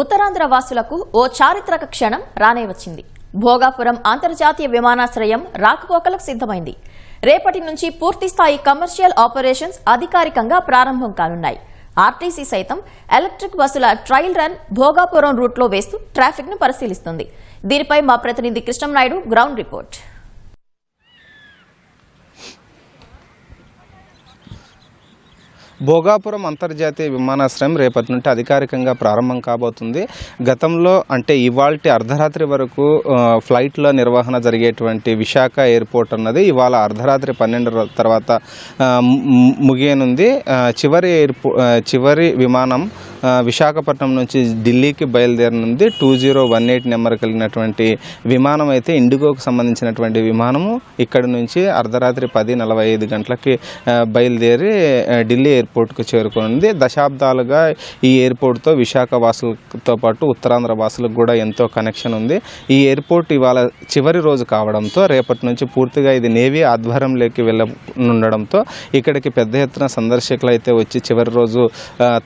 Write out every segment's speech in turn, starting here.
ఉత్తరాంధ్ర వాసులకు ఓ చారిత్రక క్షణం రానే వచ్చింది. భోగాపురం అంతర్జాతీయ విమానాశ్రయం రాకపోకలకు సిద్ధమైంది. రేపటి నుంచి పూర్తిస్థాయి కమర్షియల్ ఆపరేషన్స్ అధికారికంగా ప్రారంభం కానున్నాయి. ఆర్టీసీ సైతం ఎలక్ట్రిక్ బస్సుల ట్రయల్ రన్ భోగాపురం రూట్లో వేస్తూ ట్రాఫిక్ ను పరిశీలిస్తుంది. దీనిపై మా ప్రతినిధి కృష్ణంనాయుడు గ్రౌండ్ రిపోర్ట్. భోగాపురం అంతర్జాతీయ విమానాశ్రయం రేపటి నుండి అధికారికంగా ప్రారంభం కాబోతుంది. గతంలో అంటే ఇవాల్టి అర్ధరాత్రి వరకు ఫ్లైట్ల నిర్వహణ జరిగేటువంటి విశాఖ ఎయిర్పోర్ట్ అన్నది ఇవాళ అర్ధరాత్రి 12 తర్వాత ముగియనుంది. చివరి విమానం విశాఖపట్నం నుంచి ఢిల్లీకి బయలుదేరనుంది. 2018 నెంబర్ కలిగినటువంటి విమానం అయితే ఇండిగోకు సంబంధించినటువంటి విమానము ఇక్కడి నుంచి అర్ధరాత్రి 10:45 గంటలకి బయలుదేరి ఢిల్లీ ఎయిర్పోర్ట్కు చేరుకునింది. దశాబ్దాలుగా ఈ ఎయిర్పోర్ట్తో విశాఖ వాసులతో పాటు ఉత్తరాంధ్ర వాసులకు కూడా ఎంతో కనెక్షన్ ఉంది. ఈ ఎయిర్పోర్ట్ ఇవాళ చివరి రోజు కావడంతో రేపటి నుంచి పూర్తిగా ఇది నేవీ ఆధ్వర్యంలోకి వెళ్ళనుండడంతో ఇక్కడికి పెద్ద ఎత్తున సందర్శకులు అయితే వచ్చి చివరి రోజు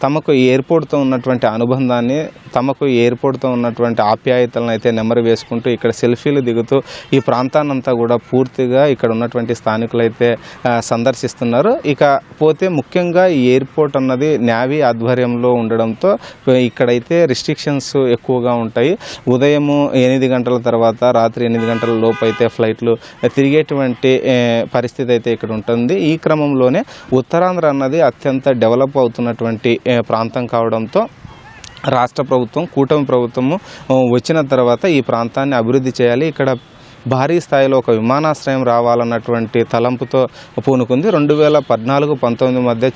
తమకు ఈ ఎయిర్పోర్ట్తో ఉన్నటువంటి అనుబంధాన్ని, తమకు ఈ ఎయిర్పోర్ట్తో ఉన్నటువంటి ఆప్యాయతలను అయితే నెమరు వేసుకుంటూ ఇక్కడ సెల్ఫీలు దిగుతూ ఈ ప్రాంతాన్నంతా కూడా పూర్తిగా ఇక్కడ ఉన్నటువంటి స్థానికులు అయితే సందర్శిస్తున్నారు. ఇక పోతే ముఖ్యంగా ఈ ఎయిర్పోర్ట్ అన్నది నేవీ ఆధ్వర్యంలో ఉండడంతో ఇక్కడైతే రిస్ట్రిక్షన్స్ ఎక్కువగా ఉంటాయి. ఉదయం 8 గంటల తర్వాత రాత్రి 8 గంటల లోపు అయితే ఫ్లైట్లు తిరిగేటువంటి పరిస్థితి అయితే ఇక్కడ ఉంటుంది. ఈ క్రమంలోనే ఉత్తరాంధ్ర అన్నది అత్యంత డెవలప్ అవుతున్నటువంటి ప్రాంతం కావడంతో రాష్ట్ర ప్రభుత్వం, కూటమి ప్రభుత్వము వచ్చిన తర్వాత ఈ ప్రాంతాన్ని అభివృద్ధి చేయాలి, ఇక్కడ భారీ స్థాయిలో ఒక విమానాశ్రయం రావాలన్నటువంటి తలంపుతో పూనుకుంది. 2014-19 మధ్య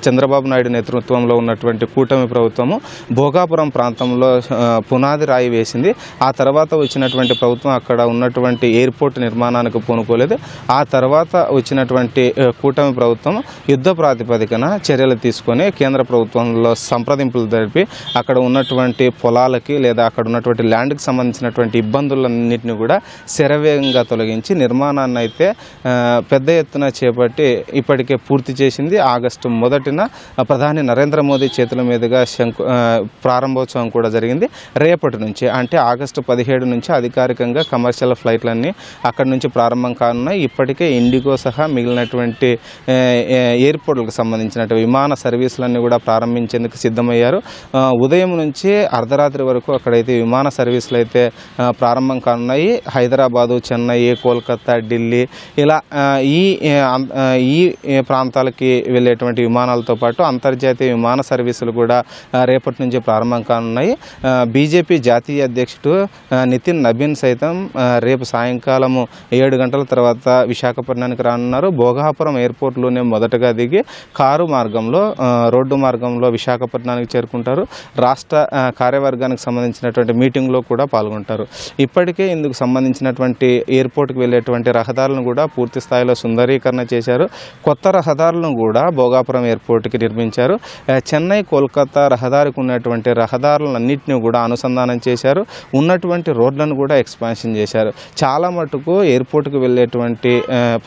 చంద్రబాబు నాయుడు నేతృత్వంలో ఉన్నటువంటి కూటమి ప్రభుత్వము భోగాపురం ప్రాంతంలో పునాది రాయి వేసింది. ఆ తర్వాత వచ్చినటువంటి ప్రభుత్వం అక్కడ ఉన్నటువంటి ఎయిర్పోర్ట్ నిర్మాణానికి పూనుకోలేదు. ఆ తర్వాత వచ్చినటువంటి కూటమి ప్రభుత్వం యుద్ధ ప్రాతిపదికన చర్యలు తీసుకొని కేంద్ర ప్రభుత్వంలో సంప్రదింపులు జరిపి అక్కడ ఉన్నటువంటి పొలాలకి లేదా అక్కడ ఉన్నటువంటి ల్యాండ్కి సంబంధించినటువంటి ఇబ్బందులన్నింటినీ కూడా శరవేగంగా తొలగించి నిర్మాణాన్ని అయితే పెద్ద ఎత్తున చేపట్టి ఇప్పటికే పూర్తి చేసింది. ఆగస్టు 1న ప్రధాని నరేంద్ర మోదీ చేతుల మీదుగా ప్రారంభోత్సవం కూడా జరిగింది. రేపటి నుంచి అంటే ఆగస్టు 17 నుంచి అధికారికంగా కమర్షియల్ ఫ్లైట్లన్నీ అక్కడి నుంచి ప్రారంభం కానున్నాయి. ఇప్పటికే ఇండిగో సహా మిగిలినటువంటి ఎయిర్పోర్ట్లకు సంబంధించినటువంటి విమాన సర్వీసులన్నీ కూడా ప్రారంభించేందుకు సిద్ధమయ్యారు. ఉదయం నుంచి అర్ధరాత్రి వరకు అక్కడైతే విమాన సర్వీసులు అయితే ప్రారంభం కానున్నాయి. హైదరాబాదు, చెన్నై, కోల్కతా, ఢిల్లీ ఇలా ఈ ప్రాంతాలకి వెళ్ళేటువంటి విమానాలతో పాటు అంతర్జాతీయ విమాన సర్వీసులు కూడా రేపటి నుంచి ప్రారంభం కానున్నాయి. బీజేపీ జాతీయ అధ్యక్షుడు నితిన్ నబీన్ సైతం రేపు సాయంకాలము 7 గంటల తర్వాత విశాఖపట్నానికి రానున్నారు. భోగాపురం ఎయిర్పోర్ట్లోనే మొదటగా దిగి కారు మార్గంలో, రోడ్డు మార్గంలో విశాఖపట్నానికి చేరుకుంటారు. రాష్ట్ర కార్యవర్గానికి సంబంధించినటువంటి మీటింగ్లో కూడా పాల్గొంటారు. ఇప్పటికే ఇందుకు సంబంధించినటువంటి ఎయిర్పోర్ట్కి వెళ్ళేటువంటి రహదారులను కూడా పూర్తి స్థాయిలో సుందరీకరణ చేశారు. కొత్త రహదారులను కూడా భోగాపురం ఎయిర్పోర్ట్కి నిర్మించారు. చెన్నై, కోల్కతా రహదారికి ఉన్నటువంటి రహదారులన్నింటినీ కూడా అనుసంధానం చేశారు. ఉన్నటువంటి రోడ్లను కూడా ఎక్స్పాన్షన్ చేశారు. చాలా మటుకు ఎయిర్పోర్ట్కి వెళ్ళేటువంటి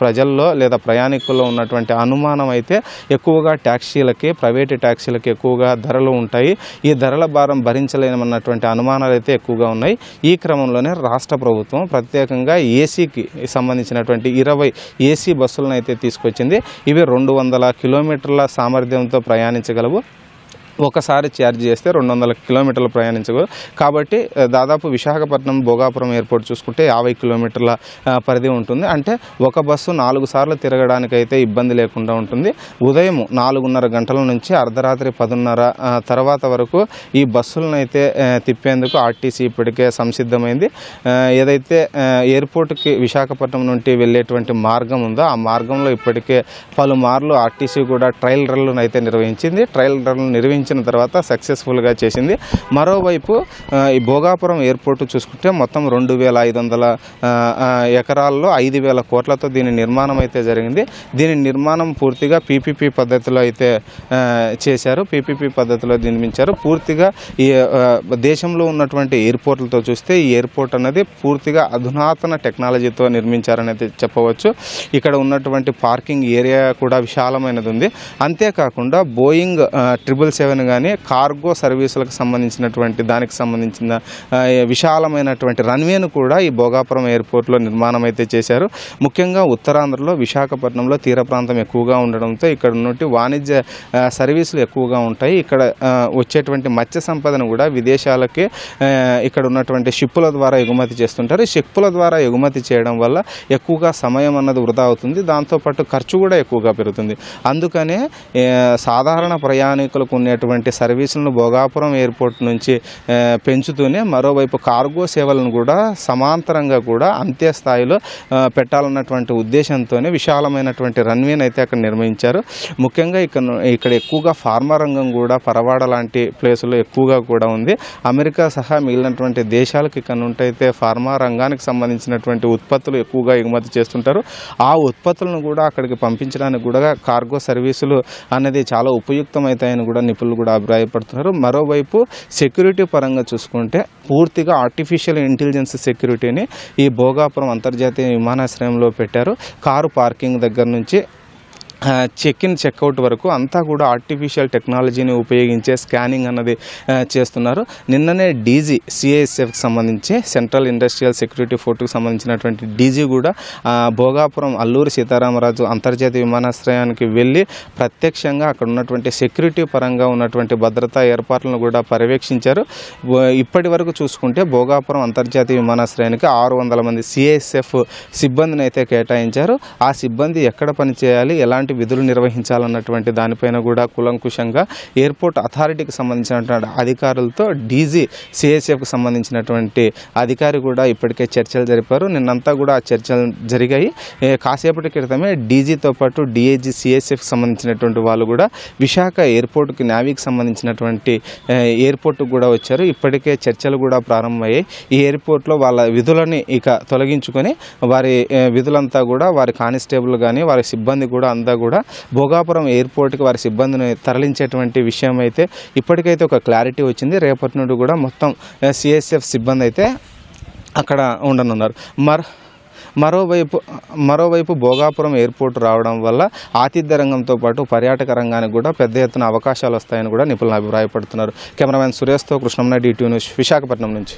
ప్రజల్లో లేదా ప్రయాణికుల్లో ఉన్నటువంటి అనుమానం అయితే ఎక్కువగా ట్యాక్సీలకి, ప్రైవేటు ట్యాక్సీలకి ఎక్కువగా ధరలు ఉంటాయి. ఈ ధరల భారం భరించలేమన్నటువంటి అనుమానాలు అయితే ఎక్కువగా ఉన్నాయి. ఈ క్రమంలోనే రాష్ట్ర ప్రభుత్వం ప్రత్యేకంగా ఏసీకి సంబంధించినటువంటి 20 ఏసీ బస్సులను అయితే తీసుకొచ్చింది. ఇవి 200 కిలోమీటర్ల సామర్థ్యంతో ప్రయాణించగలవు. ఒకసారి ఛార్జ్ చేస్తే 200 కిలోమీటర్లు ప్రయాణించగలరు. కాబట్టి దాదాపు విశాఖపట్నం భోగాపురం ఎయిర్పోర్ట్ చూసుకుంటే 50 కిలోమీటర్ల పరిధి ఉంటుంది. అంటే ఒక బస్సు 4 సార్లు తిరగడానికైతే ఇబ్బంది లేకుండా ఉంటుంది. ఉదయం 4:30 గంటల నుంచి అర్ధరాత్రి 10:30 తర్వాత వరకు ఈ బస్సులను అయితే తిప్పేందుకు ఆర్టీసీ ఇప్పటికే సంసిద్ధమైంది. ఏదైతే ఎయిర్పోర్ట్కి విశాఖపట్నం నుండి వెళ్ళేటువంటి మార్గం ఉందో ఆ మార్గంలో ఇప్పటికే పలుమార్లు ఆర్టీసీ కూడా ట్రయల్ రన్లను అయితే నిర్వహించింది. ట్రయల్ రన్లు నిర్వహించిన తర్వాత సక్సెస్ఫుల్గా చేసింది. మరోవైపు ఈ భోగాపురం ఎయిర్పోర్ట్ చూసుకుంటే మొత్తం 2,500 ఎకరాల్లో 5,000 కోట్లతో దీని నిర్మాణం అయితే జరిగింది. దీని నిర్మాణం పూర్తిగా పీపీపీ పద్ధతిలో అయితే చేశారు. పీపీపీ పద్ధతిలో నిర్మించారు. పూర్తిగా ఈ దేశంలో ఉన్నటువంటి ఎయిర్పోర్ట్లతో చూస్తే ఈ ఎయిర్పోర్ట్ అనేది పూర్తిగా అధునాతన టెక్నాలజీతో నిర్మించారని అయితే చెప్పవచ్చు. ఇక్కడ ఉన్నటువంటి పార్కింగ్ ఏరియా కూడా విశాలమైనది ఉంది. అంతేకాకుండా బోయింగ్ 777 ఎయిర్వేని కానీ కార్గో సర్వీసులకు సంబంధించినటువంటి దానికి సంబంధించిన విశాలమైనటువంటి రన్వేను కూడా ఈ భోగాపురం ఎయిర్పోర్ట్లో నిర్మాణం అయితే చేశారు. ముఖ్యంగా ఉత్తరాంధ్రలో విశాఖపట్నంలో తీర ప్రాంతం ఎక్కువగా ఉండడంతో ఇక్కడ ఉన్నటువంటి వాణిజ్య సర్వీసులు ఎక్కువగా ఉంటాయి. ఇక్కడ వచ్చేటువంటి మత్స్య సంపదను కూడా విదేశాలకే ఇక్కడ ఉన్నటువంటి షిప్పుల ద్వారా ఎగుమతి చేస్తుంటారు. షిప్పుల ద్వారా ఎగుమతి చేయడం వల్ల ఎక్కువగా సమయం అన్నది వృధా అవుతుంది. దాంతోపాటు ఖర్చు కూడా ఎక్కువగా పెరుగుతుంది. అందుకనే సాధారణ ప్రయాణికులకు ఉన్నటువంటి సర్వీసులను భోగాపురం ఎయిర్పోర్ట్ నుంచి పెంచుతూనే మరోవైపు కార్గో సేవలను కూడా సమాంతరంగా కూడా అంతే స్థాయిలో పెట్టాలన్నటువంటి ఉద్దేశంతోనే విశాలమైనటువంటి రన్వేని అయితే అక్కడ నిర్మించారు. ముఖ్యంగా ఇక్కడ ఎక్కువగా ఫార్మా రంగం కూడా పరవాడ లాంటి ప్లేసుల్లో ఎక్కువగా కూడా ఉంది. అమెరికా సహా మిగిలినటువంటి దేశాలకు ఇక్కడ నుంటైతే ఫార్మా రంగానికి సంబంధించినటువంటి ఉత్పత్తులు ఎక్కువగా ఎగుమతి చేస్తుంటారు. ఆ ఉత్పత్తులను కూడా అక్కడికి పంపించడానికి కూడా కార్గో సర్వీసులు అనేది చాలా ఉపయుక్తమవుతాయని కూడా నిపుణులు కూడా అభిప్రాయపడుతున్నారు. మరోవైపు సెక్యూరిటీ పరంగా చూసుకుంటే పూర్తిగా ఆర్టిఫిషియల్ ఇంటెలిజెన్స్ సెక్యూరిటీని ఈ భోగాపురం అంతర్జాతీయ విమానాశ్రయంలో పెట్టారు. కారు పార్కింగ్ దగ్గర నుంచి చెక్ ఇన్ చెక్అవుట్ వరకు అంతా కూడా ఆర్టిఫిషియల్ టెక్నాలజీని ఉపయోగించే స్కానింగ్ అన్నది చేస్తున్నారు. నిన్ననే డీజీ సిఐఎస్ఎఫ్కి సంబంధించి సెంట్రల్ ఇండస్ట్రియల్ సెక్యూరిటీ ఫోర్ట్కి సంబంధించినటువంటి డీజీ కూడా భోగాపురం అల్లూరి సీతారామరాజు అంతర్జాతీయ విమానాశ్రయానికి వెళ్ళి ప్రత్యక్షంగా అక్కడ ఉన్నటువంటి సెక్యూరిటీ పరంగా ఉన్నటువంటి భద్రతా ఏర్పాట్లను కూడా పర్యవేక్షించారు. ఇప్పటి వరకు చూసుకుంటే భోగాపురం అంతర్జాతీయ విమానాశ్రయానికి 600 మంది సిఐఎస్ఎఫ్ సిబ్బందిని అయితే కేటాయించారు. ఆ సిబ్బంది ఎక్కడ పనిచేయాలి, ఎలాంటి విధులు నిర్వహించాలన్నటువంటి దానిపైన కూడా కులంకుశంగా ఎయిర్పోర్ట్ అథారిటీకి సంబంధించినటువంటి అధికారులతో డీజీ సిఐఎస్ఎఫ్కి సంబంధించినటువంటి అధికారి కూడా ఇప్పటికే చర్చలు జరిపారు. నిన్నంతా కూడా ఆ చర్చలు జరిగాయి. కాసేపటి క్రితమే డీజీతో పాటు డిఐజీ సిఐఎస్ఎఫ్కి సంబంధించినటువంటి వాళ్ళు కూడా విశాఖ ఎయిర్పోర్ట్కి నావీకి సంబంధించినటువంటి ఎయిర్పోర్ట్కి కూడా వచ్చారు. ఇప్పటికే చర్చలు కూడా ప్రారంభమయ్యాయి. ఈ ఎయిర్పోర్ట్లో వాళ్ళ విధులని ఇక తొలగించుకొని వారి విధులంతా కూడా వారి కానిస్టేబుల్ కానీ వారి సిబ్బంది కూడా అంతా కూడా భోగాపురం ఎయిర్పోర్ట్కి వారి సిబ్బందిని తరలించేటువంటి విషయం అయితే ఇప్పటికైతే ఒక క్లారిటీ వచ్చింది. రేపటి నుండి కూడా మొత్తం సిఎస్ఎఫ్ సిబ్బంది అయితే అక్కడ ఉండనున్నారు. మరోవైపు భోగాపురం ఎయిర్పోర్ట్ రావడం వల్ల ఆతిథ్య రంగంతో పాటు పర్యాటక రంగానికి కూడా పెద్ద ఎత్తున అవకాశాలు వస్తాయని కూడా నిపుణులు అభిప్రాయపడుతున్నారు. కెమెరామెన్ సురేష్తో కృష్ణమ్మ, DT న్యూస్, విశాఖపట్నం నుంచి.